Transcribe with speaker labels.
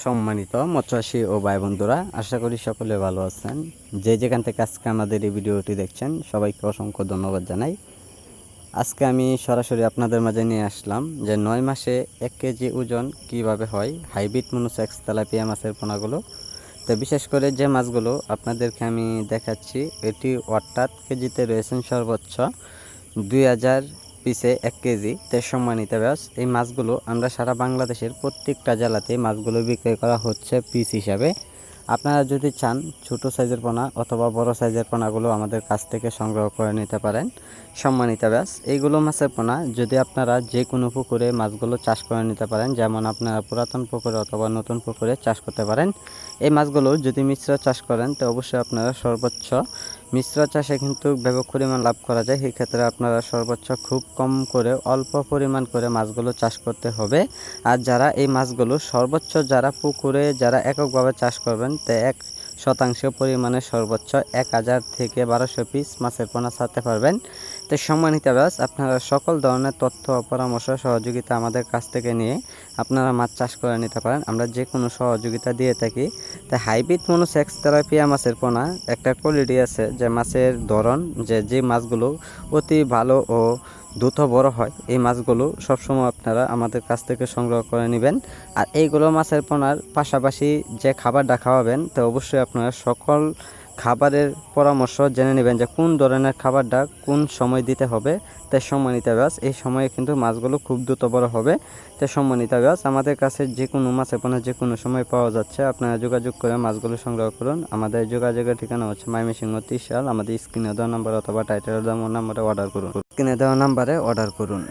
Speaker 1: সম্মানিত মৎস্যচাষী ও ভাই বন্ধুরা, আশা করি সকলে ভালো আছেন। যে যেখান থেকে আজকে আমাদের এই ভিডিওটি দেখছেন সবাইকে অসংখ্য ধন্যবাদ জানাই। আজকে আমি সরাসরি আপনাদের মাঝে নিয়ে আসলাম যে 9 মাসে 1 কেজি ওজন কিভাবে হয় হাইব্রিড মনোসেক্স তেলাপিয়া মাছের পোনাগুলো। তো বিশেষ করে যে মাছগুলো আপনাদেরকে আমি দেখাচ্ছি, এটি অর্থাৎ কেজিতে রয়েছেন সর্বোচ্চ 2000 পিসে 1 কেজি। তে সম্মানিত ব্যাস, এই মাছগুলো আমরা সারা বাংলাদেশের প্রত্যেকটা জেলাতে মাছগুলো বিক্রয় করা হচ্ছে পিস হিসাবে। আপনারা যদি চান ছোট সাইজের পোনা অথবা বড় সাইজের পোনাগুলো আমাদের কাছ থেকে সংগ্রহ করে নিতে পারেন। সম্মানিত ব্যাস, এইগুলো মাছের পোনা যদি আপনারা যে কোনো পুকুরে মাছগুলো চাষ করে নিতে পারেন, যেমন আপনারা পুরাতন পুকুরে অথবা নতুন পুকুরে চাষ করতে পারেন। এই মাছগুলো যদি মিশ্র চাষ করেন তো অবশ্যই আপনারা সর্বোচ্চ মিশ্র চাষে কিন্তু ব্যাপক পরিমাণ লাভ করা যায়। সেই ক্ষেত্রে আপনারা সর্বোচ্চ খুব কম করে অল্প পরিমাণ করে মাছগুলো চাষ করতে হবে। আর যারা এই মাছগুলো সর্বোচ্চ যারা পুকুরে যারা এককভাবে চাষ করবেন, তে 1% পরিমাণে সর্বোচ্চ 1000 থেকে 1200 পিস মাছের পোনা ছাড়তে পারবেন। তো সম্মানিত ব্যাস, আপনারা সকল ধরনের তথ্য পরামর্শ সহযোগিতা আমাদের কাছ থেকে নিয়ে আপনারা মাছ চাষ করে নিতে পারেন। আমরা যে কোনো সহযোগিতা দিয়ে থাকি। তাই হাইব্রিড মনোসেক্স তেলাপিয়া মাছের পোনা একটা কোয়ালিটি আছে যে মাছের ধরন, যে মাছগুলো অতি ভালো ও দ্রুত বড় হয়, এই মাছগুলো সবসময় আপনারা আমাদের কাছ থেকে সংগ্রহ করে নেবেন। আর এইগুলো মাছের পোনার পাশাপাশি যে খাবারটা খাওয়াবেন, তো অবশ্যই আপনারা সকল খাবারের পরামর্শ জেনে নেবেন যে কোন ধরনের খাবারটা কোন সময় দিতে হবে। তাই সম্মানিত ব্যাস, এই সময়ে কিন্তু মাছগুলো খুব দ্রুত বড় হবে। তাই সম্মানিত ব্যাস, আমাদের কাছে যে কোনো মাছের পোনা যে কোনো সময় পাওয়া যাচ্ছে। আপনারা যোগাযোগ করে মাছগুলো সংগ্রহ করুন। আমাদের যোগাযোগের ঠিকানা হচ্ছে ময়মনসিংহ 30 অথবা টাইটেলের নাম্বারে অর্ডার করুন। স্ক্রিনে দেওয়া নাম্বারে অর্ডার করুন।